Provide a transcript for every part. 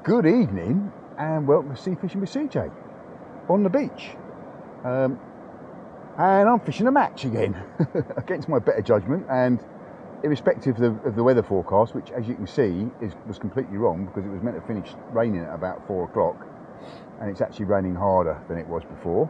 Good evening and welcome to Sea Fishing with CJ on the beach. And I'm fishing a match again against my better judgment and irrespective of the weather forecast, which as you can see was completely wrong because it was meant to finish raining at about 4 o'clock and it's actually raining harder than it was before.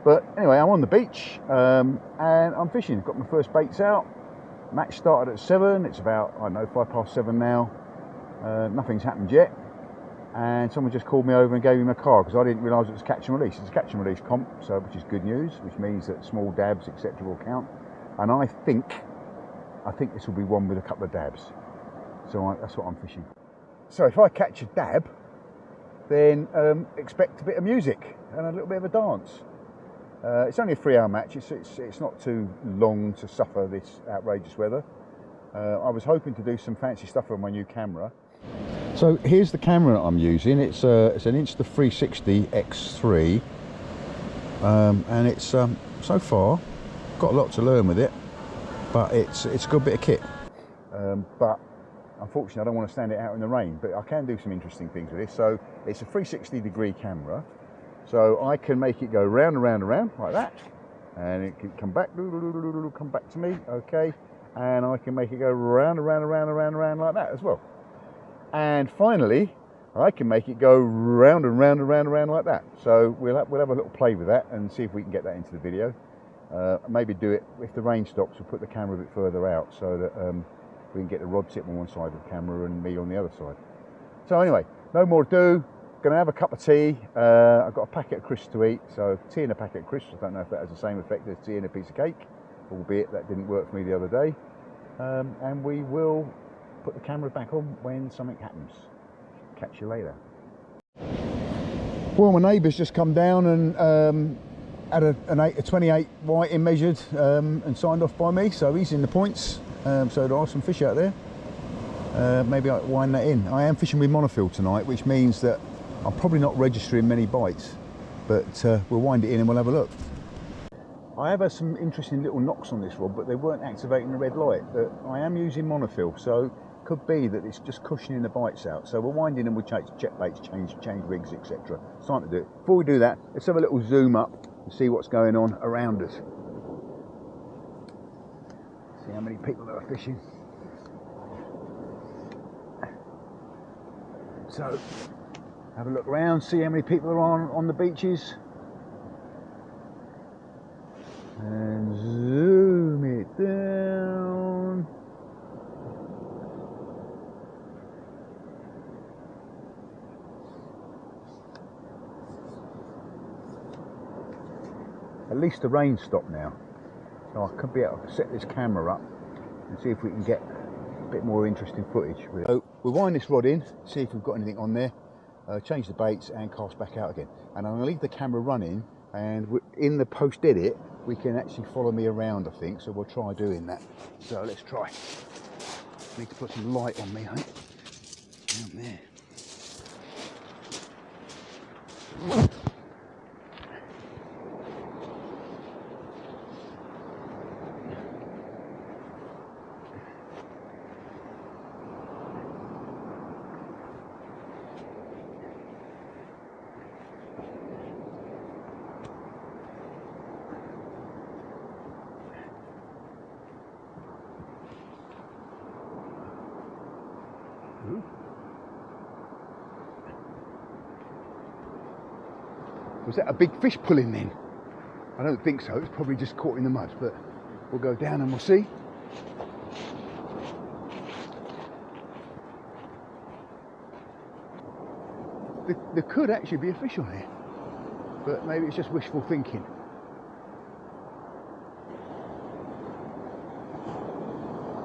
But anyway, I'm on the beach and I'm fishing. Got my first baits out. Match started at 7. It's about, I don't know, 5 past 7 now. Nothing's happened yet. And someone just called me over and gave me my card because I didn't realise it was catch and release. It's a catch and release comp, so which is good news, which means that small dabs, etc., will count. And I think this will be one with a couple of dabs. So that's what I'm fishing. So if I catch a dab, then expect a bit of music and a little bit of a dance. It's only a 3-hour match. It's not too long to suffer this outrageous weather. I was hoping to do some fancy stuff on my new camera. So here's the camera that I'm using. It's an Insta 360 X3, and it's so far got a lot to learn with it, but it's a good bit of kit. But unfortunately, I don't want to stand it out in the rain. But I can do some interesting things with this. So it's a 360-degree camera, so I can make it go round and round and round like that, and it can come back to me. Okay, and I can make it go round and round and round and round and round like that as well. And finally, I can make it go round and round and round and round like that. So we'll have a little play with that and see if we can get that into the video. Maybe do it, if the rain stops, we'll put the camera a bit further out so that we can get the rod tip on one side of the camera and me on the other side. So anyway, no more ado. Going to have a cup of tea. I've got a packet of crisps to eat. So tea and a packet of crisps. I don't know if that has the same effect as tea and a piece of cake, albeit that didn't work for me the other day. And we will put the camera back on when something happens. Catch you later. Well, my neighbour's just come down and had a 28 whiting measured and signed off by me, so he's in the points. So there are some fish out there. Maybe I'll wind that in. I am fishing with monofill tonight, which means that I'm probably not registering many bites, but we'll wind it in and we'll have a look. I have had some interesting little knocks on this rod, but they weren't activating the red light. But I am using monofill, so could be that it's just cushioning the bites out. So we're winding and we'll check baits, change rigs, etc. It's time to do it. Before we do that, let's have a little zoom up and see what's going on around us. See how many people are fishing. So have a look around, see how many people are on the beaches. And zoom it down. At least the rain stopped now, so I could be able to set this camera up and see if we can get a bit more interesting footage. So we'll wind this rod in, see if we've got anything on there, change the baits and cast back out again. And I'm going to leave the camera running, and in the post edit we can actually follow me around, I think, so we'll try doing that. So let's try. Need to put some light on me, I think. Down there. Was that a big fish pulling then? I don't think so, it's probably just caught in the mud, but we'll go down and we'll see. There could actually be a fish on here, but maybe it's just wishful thinking.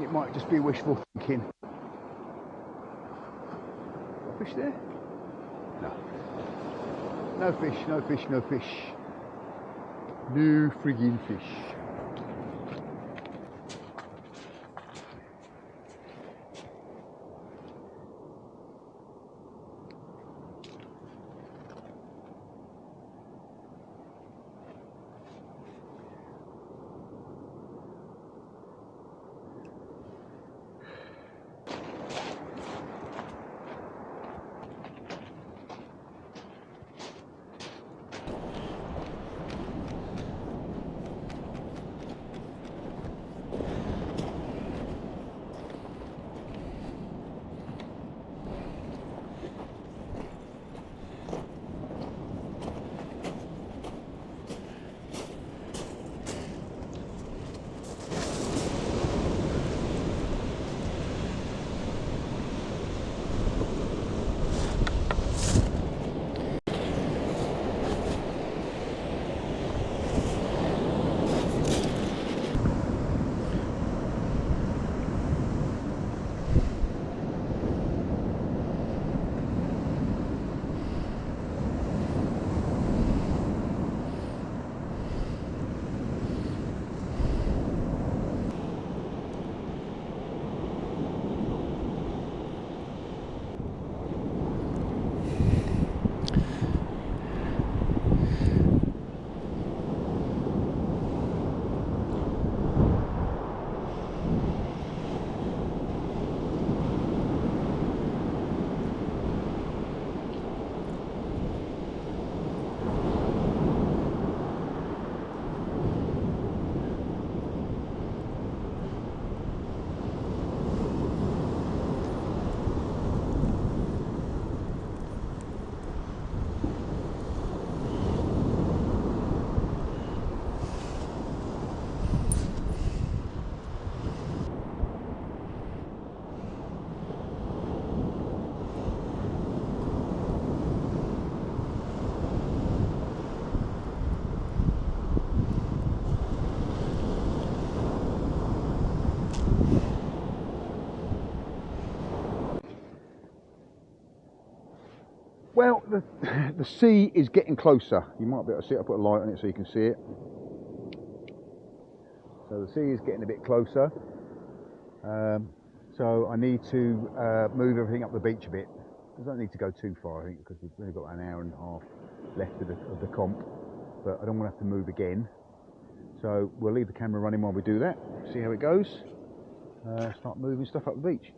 It might just be wishful thinking. Fish there? No. No fish, no fish, no fish. No friggin' fish. Well, the sea is getting closer. You might be able to see it. I'll put a light on it so you can see it. So the sea is getting a bit closer. So I need to move everything up the beach a bit. I don't need to go too far, I think, because we've only got an hour and a half left of the comp. But I don't want to have to move again. So we'll leave the camera running while we do that. See how it goes. Start moving stuff up the beach.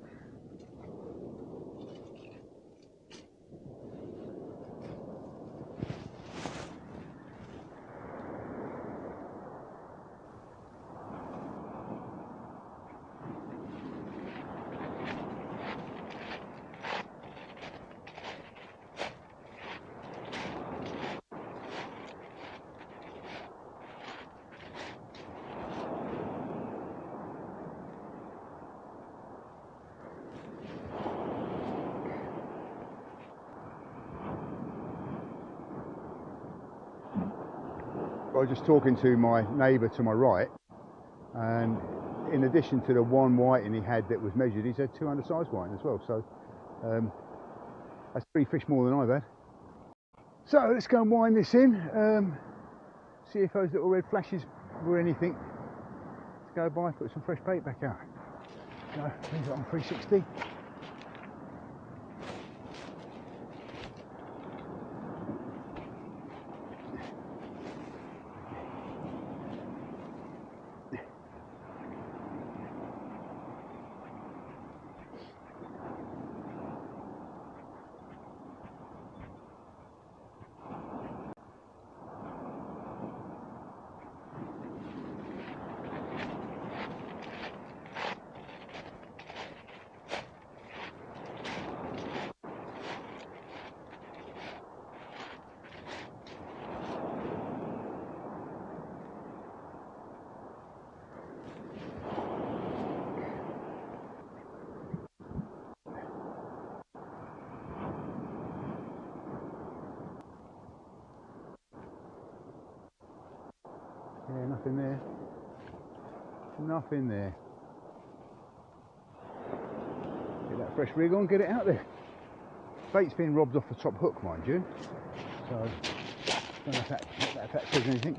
I was just talking to my neighbour to my right, and in addition to the one whiting he had that was measured, he's had 200 size whiting as well. So that's 3 fish more than I've had. So let's go and wind this in, see if those little red flashes were anything to go by. Put some fresh bait back out. So leave it on 360. Yeah, nothing there. Nothing there. Get that fresh rig on, get it out there. Bait's been robbed off the top hook, mind you. So, don't know if that says anything.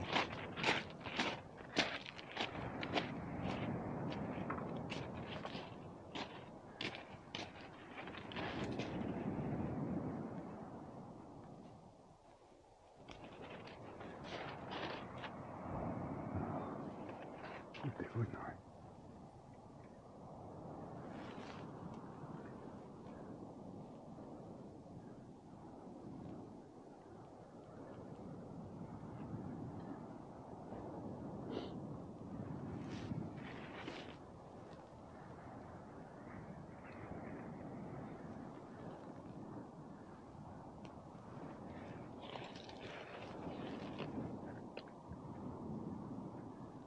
Would do, wouldn't I?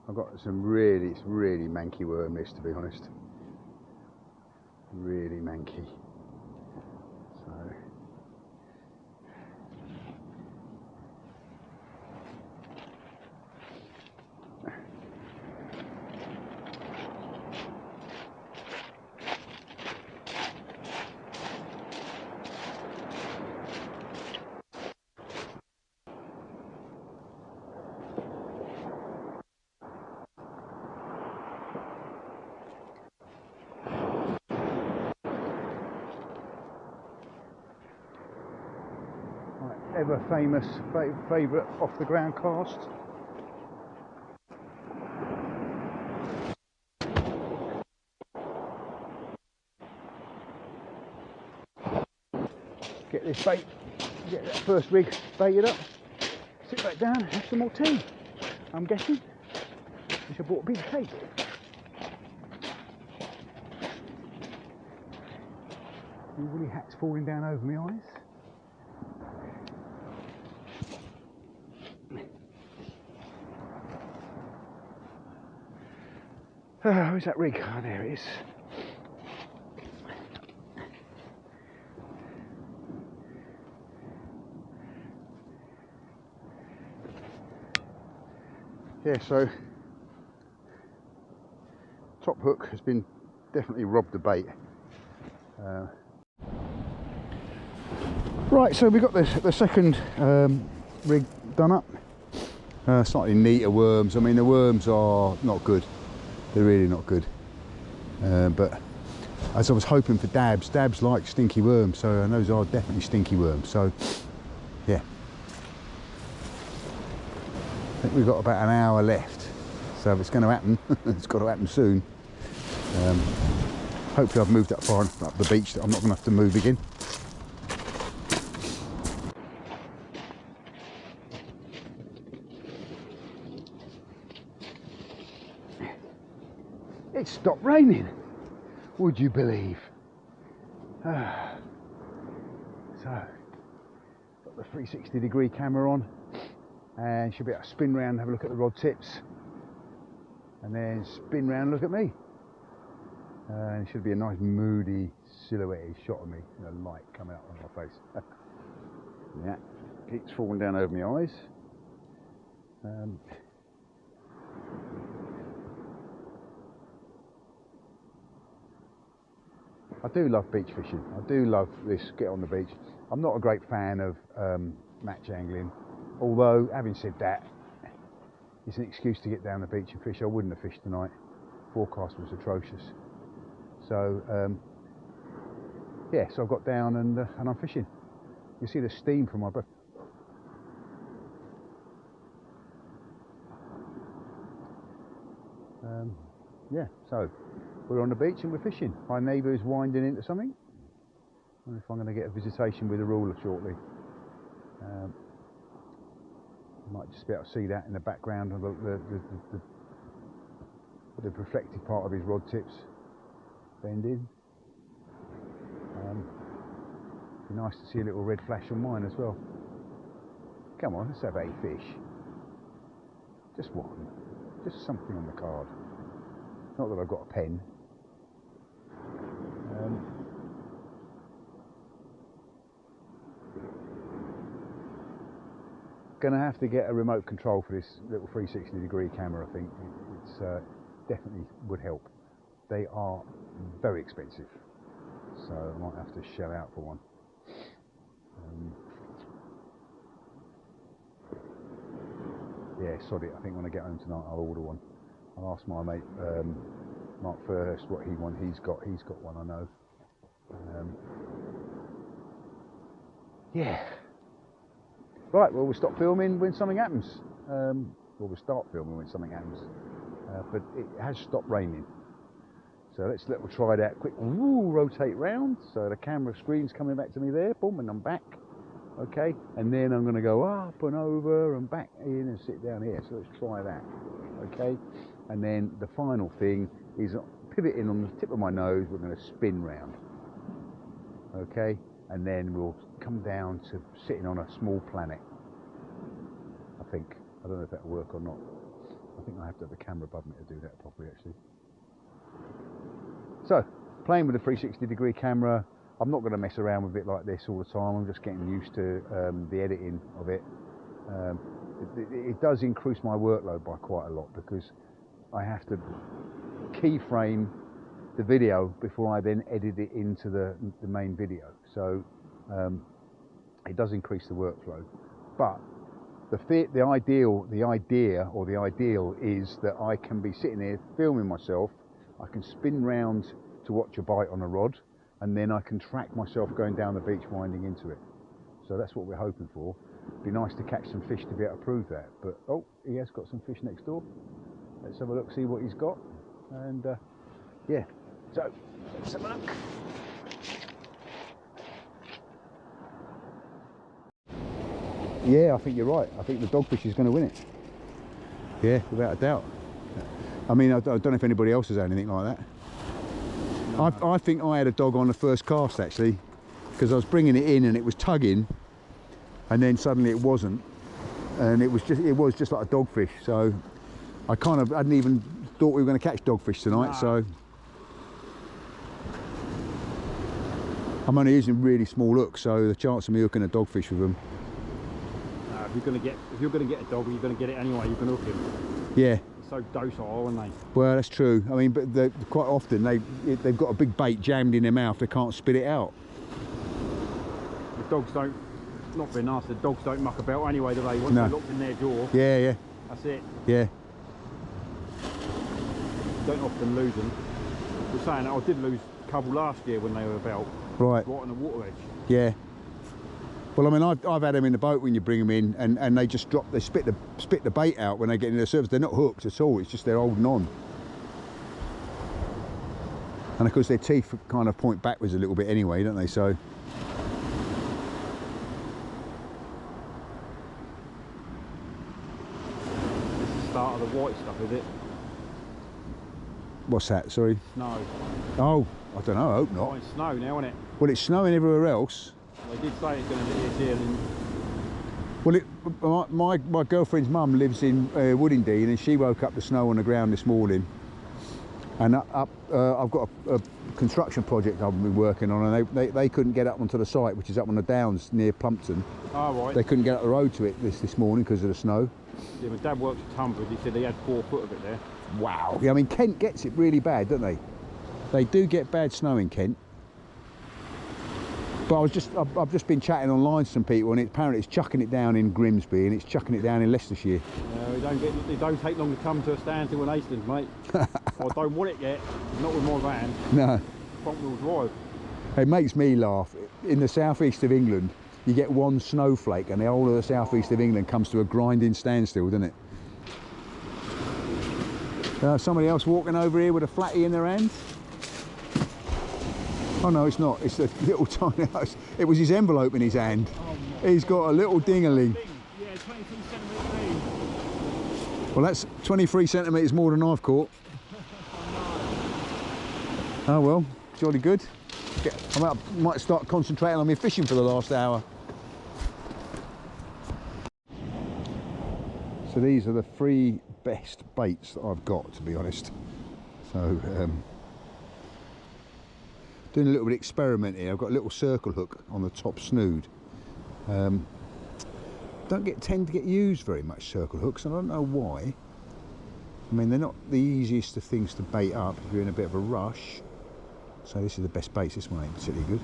I've got some really manky worm this, to be honest. Really manky. So ever famous favourite off the ground cast. Get this bait, get that first rig baited up, sit back down, have some more tea. I'm guessing. Wish I bought a big cake. Woolly hats falling down over my eyes. Where's that rig? Oh, there it is. Yeah, so top hook has been definitely robbed the bait. Right, so we've got the second rig done up. Slightly neater worms. I mean, the worms are not good. They're really not good. But as I was hoping for dabs like stinky worms, so those are definitely stinky worms. So yeah, I think we've got about an hour left. So if it's going to happen, it's got to happen soon. Hopefully I've moved up far enough up the beach that I'm not going to have to move again. It stopped raining, would you believe? So, got the 360-degree camera on, and should be able to spin round and have a look at the rod tips, and then spin round and look at me. And it should be a nice moody silhouette shot of me, the light coming up on my face. Yeah, keeps falling down over my eyes. I do love beach fishing. I do love this, get on the beach. I'm not a great fan of match angling, although having said that, it's an excuse to get down the beach and fish. I wouldn't have fished tonight. Forecast was atrocious. So yeah, so I've got down and I'm fishing. You see the steam from my breath. Yeah, so we're on the beach and we're fishing. My neighbour's winding into something. I wonder if I'm going to get a visitation with a ruler shortly. Might just be able to see that in the background of the reflective part of his rod tips bending. Be nice to see a little red flash on mine as well. Come on, let's have a fish. Just one. Just something on the card. Not that I've got a pen. Gonna have to get a remote control for this little 360-degree camera. I think it's definitely would help. They are very expensive, so I might have to shell out for one. Yeah, sod it. I think when I get home tonight, I'll order one. I'll ask my mate Mark first what he wants. He's got one, I know. Yeah. Right, well, we'll stop filming when something happens. Well, we'll start filming when something happens. But it has stopped raining. So we'll try that quick. Ooh, rotate round. So the camera screen's coming back to me there. Boom, and I'm back. Okay, and then I'm going to go up and over and back in and sit down here. So let's try that. Okay, and then the final thing is pivoting on the tip of my nose. We're going to spin round. Okay, and then we'll come down to sitting on a small planet. I think. I don't know if that'll work or not. I think I have to have the camera above me to do that properly, actually. So, playing with the 360-degree camera. I'm not going to mess around with it like this all the time. I'm just getting used to the editing of it. It does increase my workload by quite a lot because I have to keyframe the video before I then edit it into the main video. So it does increase the workflow. But the ideal is that I can be sitting here filming myself. I can spin round to watch a bite on a rod, and then I can track myself going down the beach winding into it. So that's what we're hoping for. It'd be nice to catch some fish to be able to prove that. But oh, he has got some fish next door. Let's have a look, see what he's got. And yeah, so let's have a look. Yeah, I think you're right. I think the dogfish is going to win it. Yeah, without a doubt. I mean, I don't know if anybody else has had anything like that. No. I think I had a dog on the first cast actually, because I was bringing it in and it was tugging, and then suddenly it wasn't, and it was just like a dogfish. So I kind of hadn't even thought we were going to catch dogfish tonight. No. So I'm only using really small hooks, so the chance of me hooking a dogfish with them. If you're going to get a dog, you're going to get it anyway. You can hook him. Yeah. So docile, aren't they? Well, that's true. I mean, but quite often they've got a big bait jammed in their mouth. They can't spit it out. The dogs don't, not being nasty, the dogs don't muck about anyway, do they? Once No. they're locked in their jaw, Yeah, yeah, that's it. yeah. Don't often lose them. We're saying that I did lose a couple last year when they were about Right. right on the water edge. Yeah. Well, I mean, I've had them in the boat when you bring them in, and they just drop, they spit the bait out when they get in the surface. They're not hooked at all. It's just they're holding on. And of course, their teeth kind of point backwards a little bit anyway, don't they? So. This is the start of the white stuff, is it? What's that? Sorry. Snow. Oh, I don't know. I hope Oh, not. it's snow now, isn't it? Well, it's snowing everywhere else. They did say it's going to be here in. Well, my girlfriend's mum lives in Woodindean, and she woke up to snow on the ground this morning. And I've got a construction project I've been working on, and they couldn't get up onto the site, which is up on the downs near Plumpton. Oh, right. They couldn't get up the road to it this morning because of the snow. Yeah, my dad works at Tunbridge. He said he had 4 foot of it there. Wow. Yeah, I mean, Kent gets it really bad, don't they? They do get bad snow in Kent. But I've just been chatting online to some people, and apparently it's chucking it down in Grimsby and it's chucking it down in Leicestershire. It don't take long to come to a standstill in Hastings, mate. I don't want it yet. Not with my van. No. Front wheel drive. It makes me laugh. In the southeast of England, you get one snowflake and the whole of the southeast of England comes to a grinding standstill, doesn't it? Somebody else walking over here with a flatty in their hand. Oh no, it's not. It's a little tiny house. It was his envelope in his hand. Oh, he's got a little ding-a-ling. Yeah, 23 centimetre thing. Well, that's 23 centimetres more than I've caught. Oh well, jolly good. I might start concentrating on my fishing for the last hour. So these are the 3 best baits that I've got, to be honest. So doing a little bit of experiment here. I've got a little circle hook on the top snood. Don't tend to get used very much, circle hooks, and I don't know why. I mean, they're not the easiest of things to bait up if you're in a bit of a rush. So this is the best bait. This one ain't particularly good.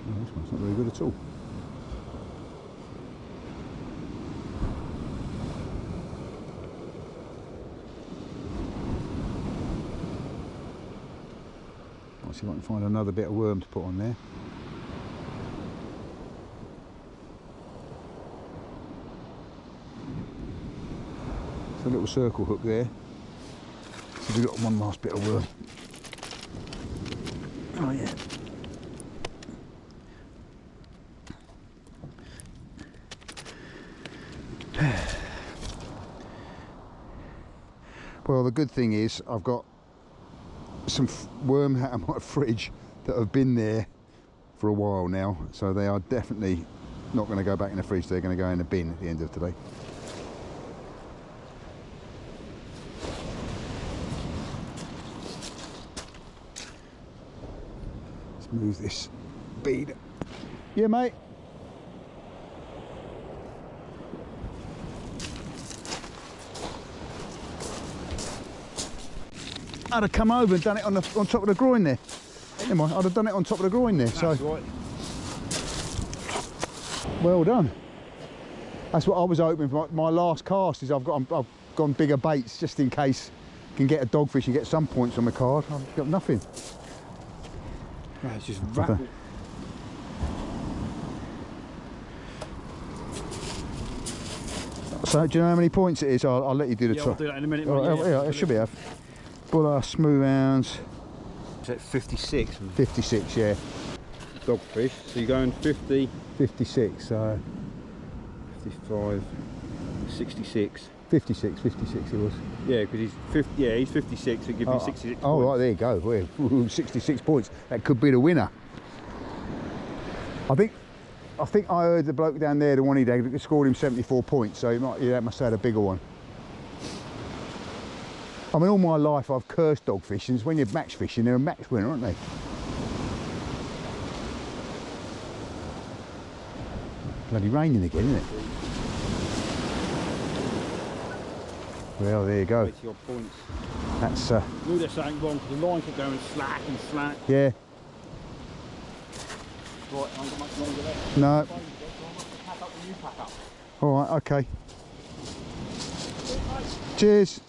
Oh, this one's not very good at all. I'll see if I can find another bit of worm to put on there. It's a little circle hook there. So we've got one last bit of worm. Oh yeah. Well, the good thing is I've got some worm out of my fridge that have been there for a while now, so they are definitely not going to go back in the fridge. They're going to go in the bin at the end of today. Let's move this bead. Yeah, mate. I'd have come over and done it on top of the groin there. Never mind, I'd have done it on top of the groin there. That's so right. Well done. That's what I was hoping for. My last cast is I've gone bigger baits just in case I can get a dogfish and get some points on my card. I've got nothing. Yeah, it's just rattle. So do you know how many points it is? I'll let you do the Yeah, try. I'll do that in a minute. Oh, yeah, I should be have. Buller, smooth hounds. It's at 56. 56, yeah. Dogfish. So you're going 50, 56, so 55, 66. 56 it was. Yeah, because he's 50. Yeah, he's 56. So it gives you 66. Oh, points. right, there you go. Ooh, 66 points. That could be the winner. I think I heard the bloke down there, the one he did, scored him 74 points. So that must have had a bigger one. I mean, all my life I've cursed dogfish, and when you're match fishing, they're a match winner, aren't they? Bloody raining again, isn't it? Well, there you go. 80 odd points. That's Knew there's something wrong because the line kept going slack and slack. yeah. Right, I haven't got much longer left. No. So I must pack up when you pack up. All right. Okay. Cheers.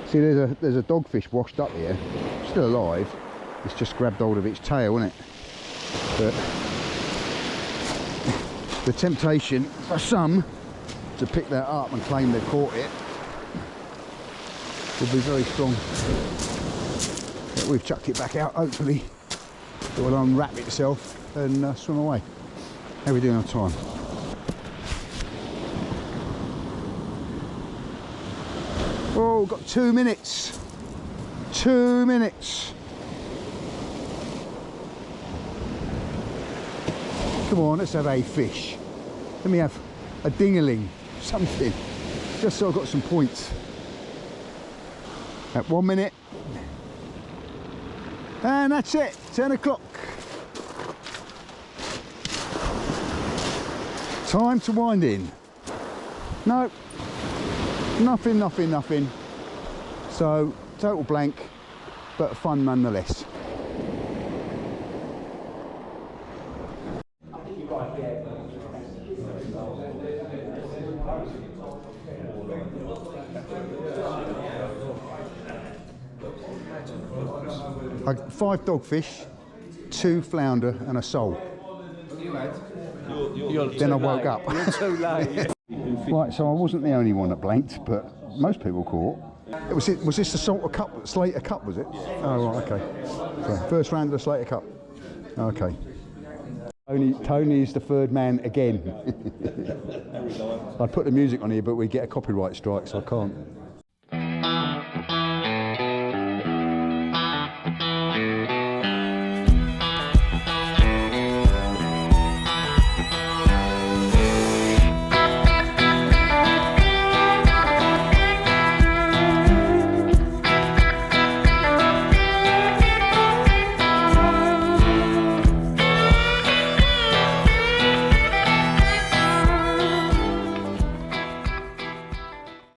See, there's a dogfish washed up here, still alive. It's just grabbed hold of its tail, isn't it? But the temptation for some to pick that up and claim they've caught it will be very strong. But we've chucked it back out. Hopefully, it will unwrap itself and swim away. How are we doing on time? Oh, got 2 minutes. 2 minutes. Come on, let's have a fish. Let me have a dingaling, something. Just so I've got some points. At 1 minute. And that's it, 10 o'clock. Time to wind in. No. Nothing, nothing, nothing. So, total blank, but fun nonetheless. I got 5 dogfish, 2 flounder and a sole. Then I woke up. You're too late. Right, so I wasn't the only one that blanked, but most people caught. Was this the Salter Cup, Slater Cup, was it? Oh, right, okay. So, first round of the Slater Cup. Okay. Tony's the third man again. I'd put the music on here, but we'd get a copyright strike, so I can't.